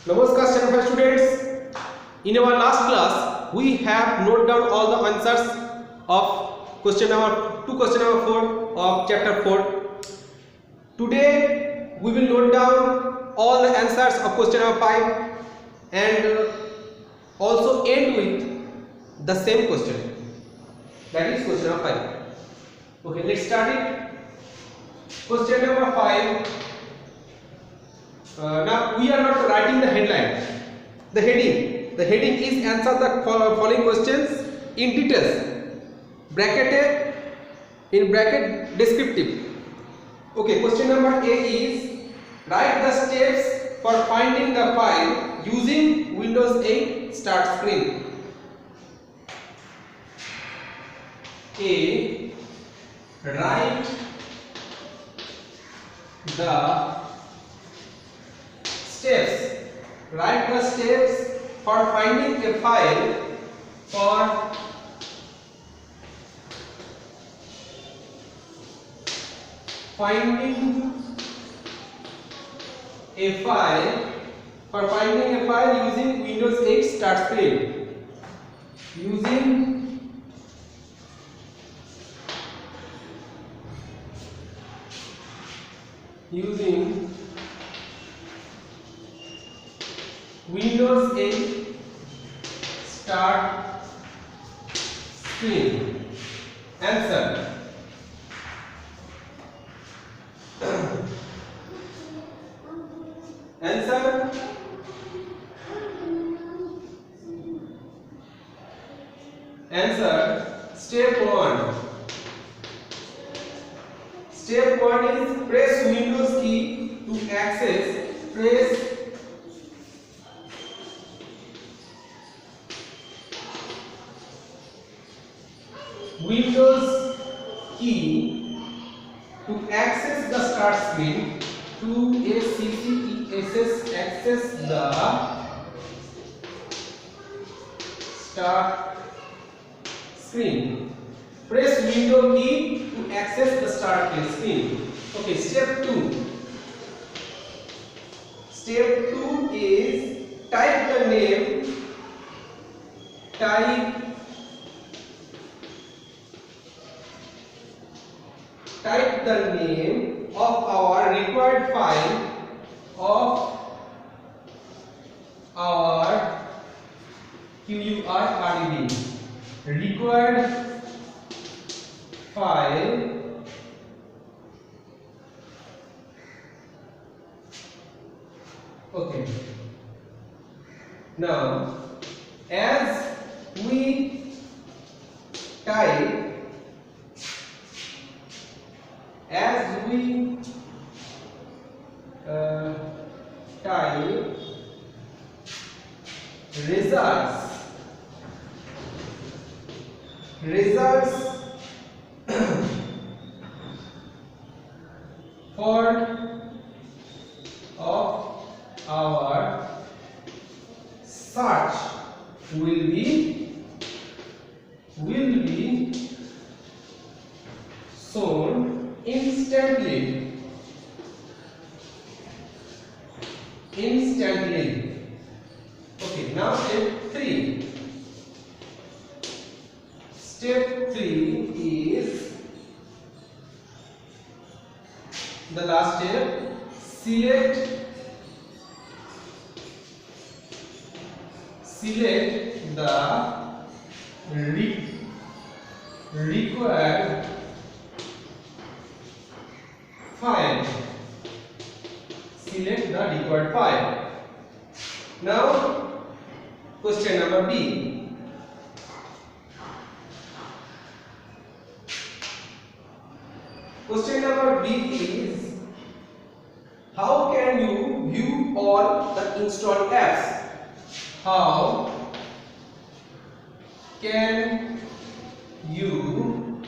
Namaskar, Stand students. In our last class, we have noted down all the answers of question number 4 of chapter 4. Today, we will note down all the answers of question number 5 and also end with the same question. That is question number 5. Okay, let's start it. Question number 5. Now we are not writing the headline, the heading. The heading is answer the following questions in details. Bracketed in bracket descriptive. Okay, question number A is write the steps for finding the file using Windows 8 start screen. A. Write the steps. Write the steps for finding a file for finding a file using Windows 8 start screen. Using Windows 8 start screen. Answer. Answer. Answer. Step 1. Step 1 is press Windows key to access. Press Windows key to access the start screen. To access the start screen. Press Windows key to access the start screen. Okay, step 2. Step 2 is type the name. Type the name of our required file of our QURRED required file okay. Now as we type results of our search will be shown instantly. Okay, now step 3. Step 3 is the last step. Select the required file. Select the required file. Now question number B. Question number B is how can you view all the installed apps? How can you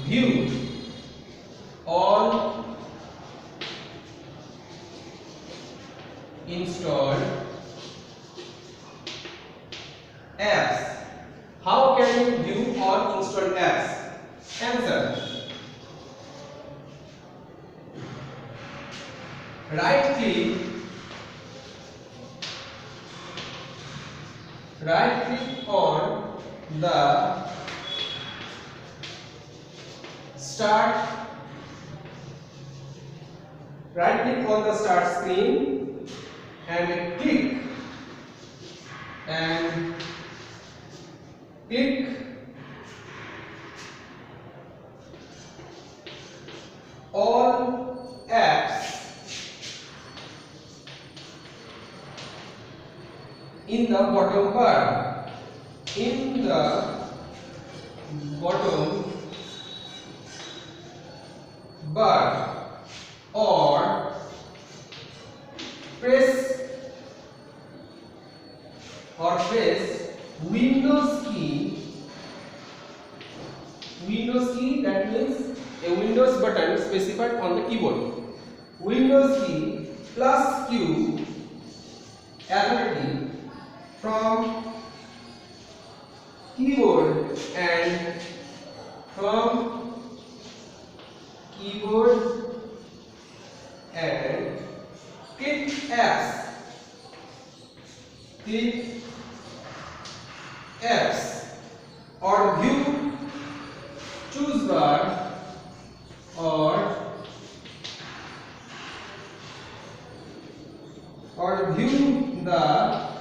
view all installed apps? How can you view all installed apps? Answer. Right click right click on the start right click on the start screen and click all apps in the bottom bar. In the bottom bar, or press Windows key, that means a Windows button specified on the keyboard. Windows key plus Q alphabetically from keyboard and click apps. Or view choose bar or view the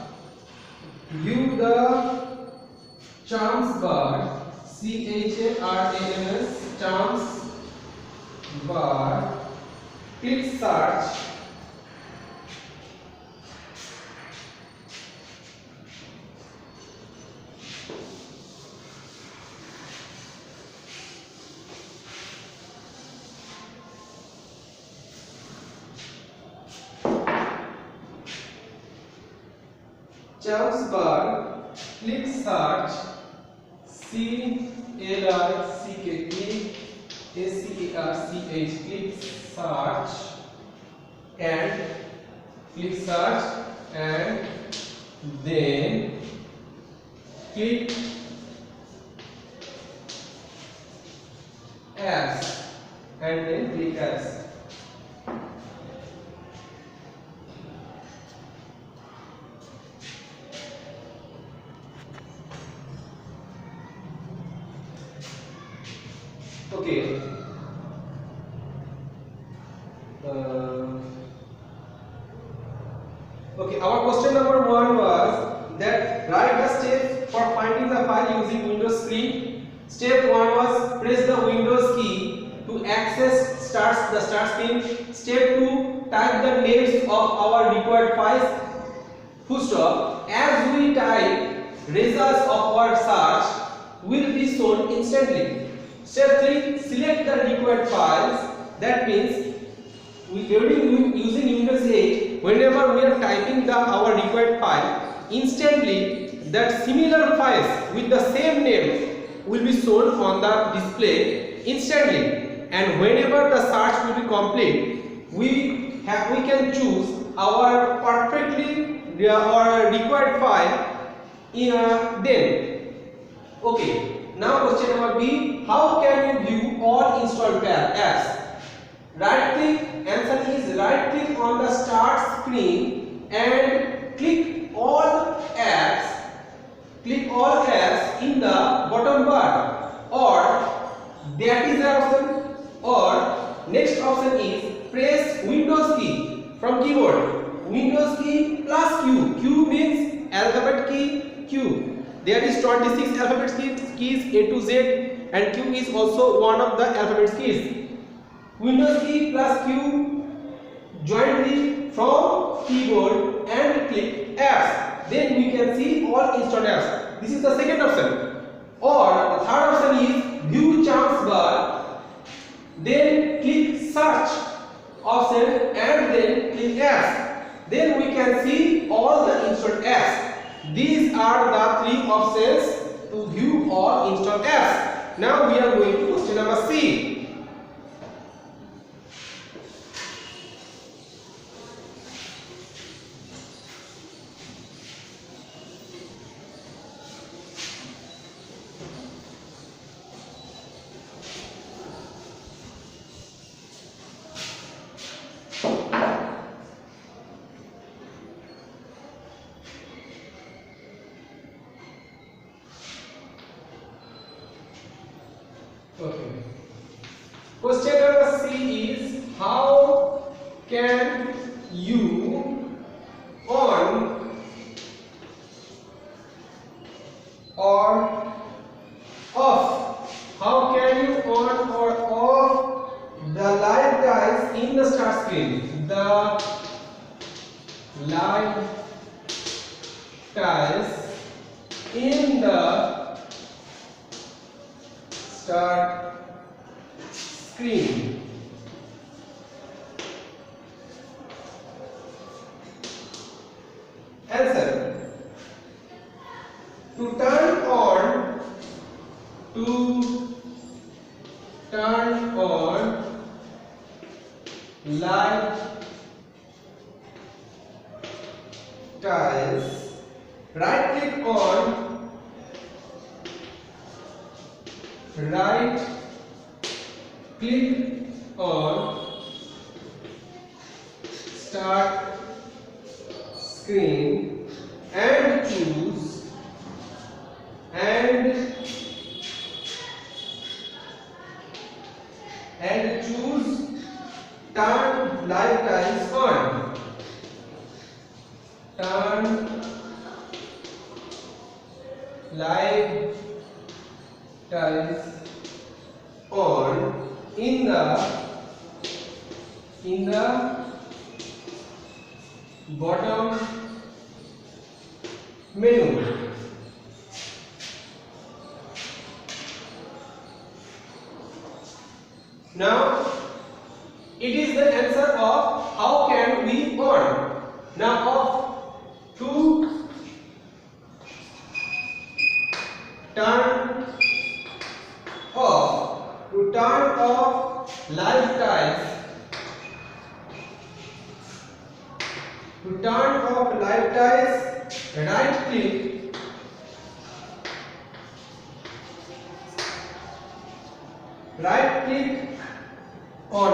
charms bar, CHARMS charms bar, click search. Charms bar, click search, CLICK, SEARCH, click search and then click apps and then click apps. Okay. Okay, our question number 1 was that write the steps for finding the file using Windows screen. Step 1 was press the Windows key to access the start screen. Step 2, type the names of our required files. Full stop. As we type, results of our search will be shown instantly. Step 3, select the required files. That means using Windows 8, whenever we are typing our required file, instantly that similar files with the same name will be shown on the display instantly. And whenever the search will be complete, we can choose our perfectly or required file then. Okay. Now question number B, how can you view all installed apps? Right click, answer is right click on the start screen and click all apps in the bottom bar, or that is the option, or next option is press Windows key from keyboard, Windows key plus Q means alphabet key Q. There is 26 alphabet keys A to Z, and Q is also one of the alphabet keys. Windows key plus Q jointly from keyboard and click apps. Then we can see all installed apps. This is the second option. Or the third option is view charms bar. Then click search option and then click apps. Then we can see all the installed apps. These are the 3 options to view all installed apps. Now we are going to question number C. C is how can you on or off? How can you on or off the live tiles in the start screen? The live tiles in the start screen. Answer: to turn on live tiles, right click on start screen and choose turn live tiles on. Turn live tiles on in the bottom menu. Now it is the answer of how can we on. Now to turn off live tiles. To turn off live tiles, right click on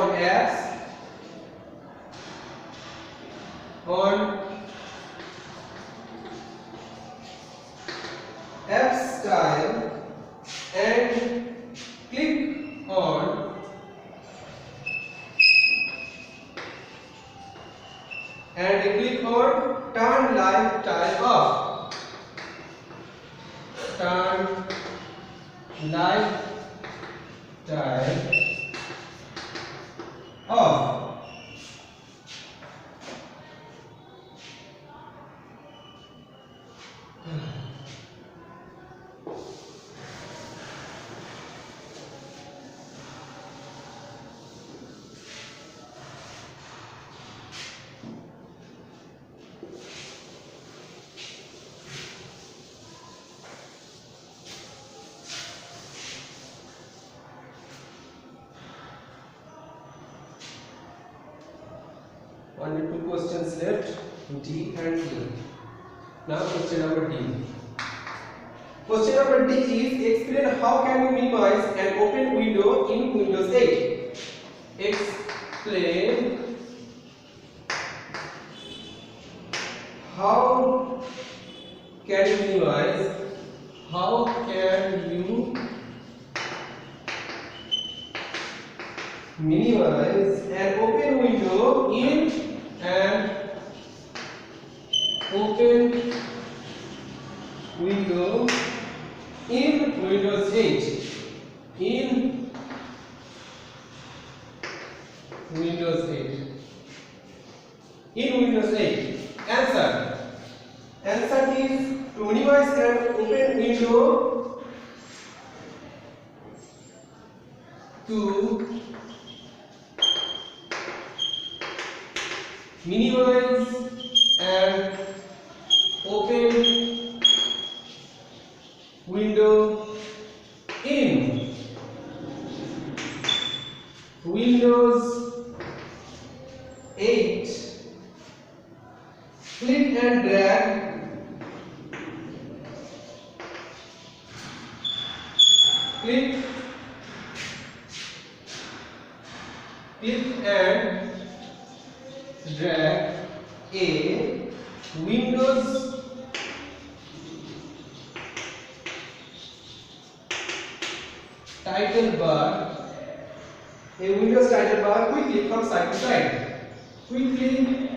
apps style and click on turn live tile off. Turn live tile off. Only two questions left, D and E. Now question number D. Question number D is explain how can you minimize an open window in Windows 8. Explain how can you minimize an open window in Windows 8. In Windows 8. Answer is to minimize an open window to minimize an open window in Windows 8. Click and drag a Windows title bar a Windows title bar quickly from side to side. Quickly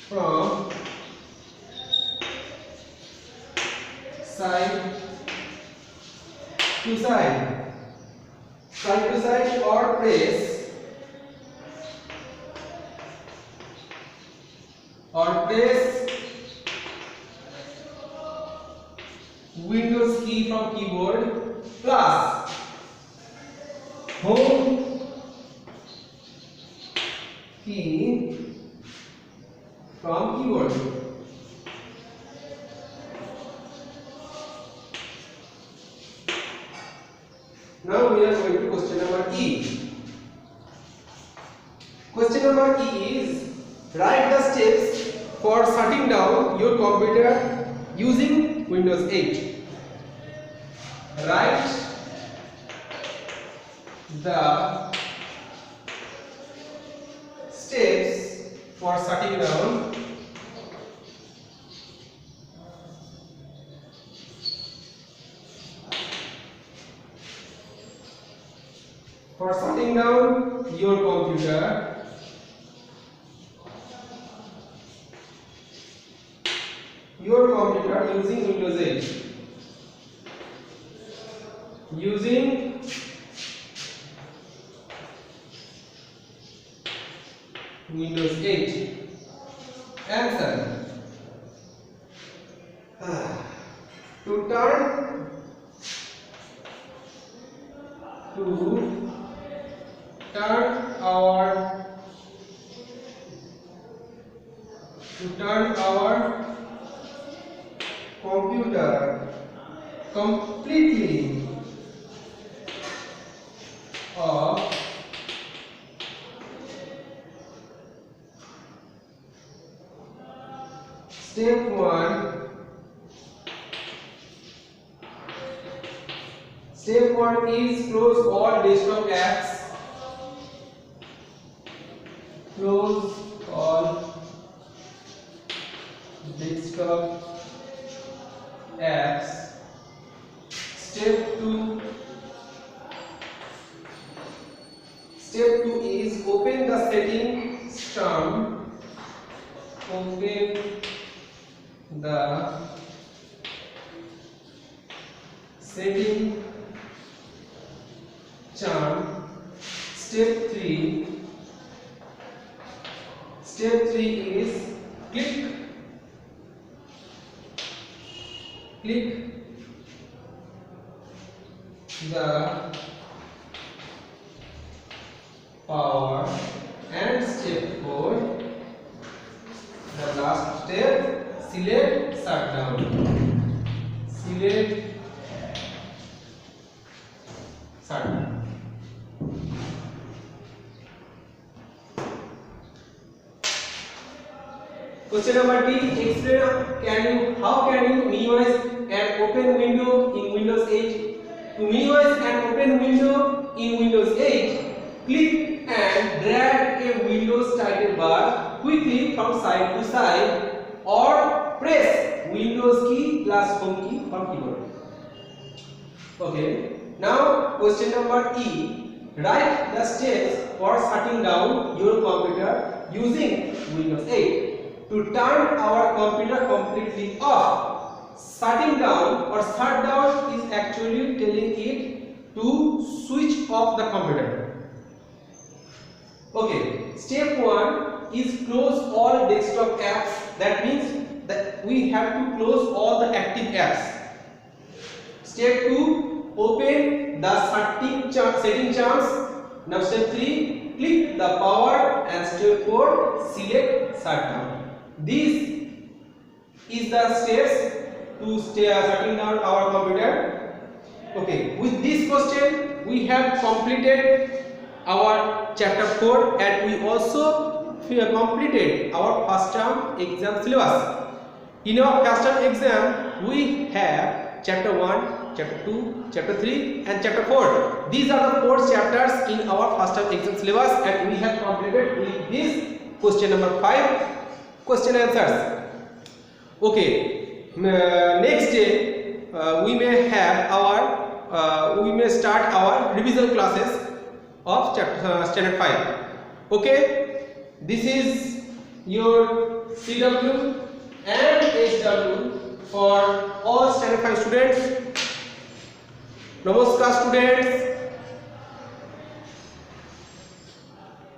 from side to side. Side to side or press Windows key from keyboard plus home key from keyboard. Now we are going to question number E. Question number E is write the steps for shutting down your computer using Windows 8. Write the steps for shutting down your computer using Windows 8. Using Windows 8. Answer. To turn our computer completely off, step 1 is close all desktop apps. Close all desktop apps. Step 2 is open the settings term. Open the setting charm. Step 3 is click the power, and step 4, the last step, select shutdown. Select shutdown. Question number D. Explain how can you minimize and open window in Windows 8? To minimize and open window in Windows 8, click and drag a Windows title bar quickly from side to side or press Windows key plus home key from keyboard. Okay. Now question number E. Write the steps for shutting down your computer using Windows 8. To turn our computer completely off. Shutting down or shut down is actually telling it to switch off the computer. Okay. Step 1 is close all desktop apps. That means that we have to close all the active apps. Step 2, open the setting charms. Now step 3, click the power, and step 4, select shutdown. This is the steps to shutting down our computer. Okay, with this question we have completed our chapter 4 and we also completed our first term exam syllabus. In our first term exam we have chapter 1, chapter 2, chapter 3 and chapter 4. These are the 4 chapters in our first term exam syllabus and we have completed with this question number 5 question answers. Okay, next day we may will start our revision classes of standard 5. Okay, this is your CW and SW for all standard 5 students. Namaskar students.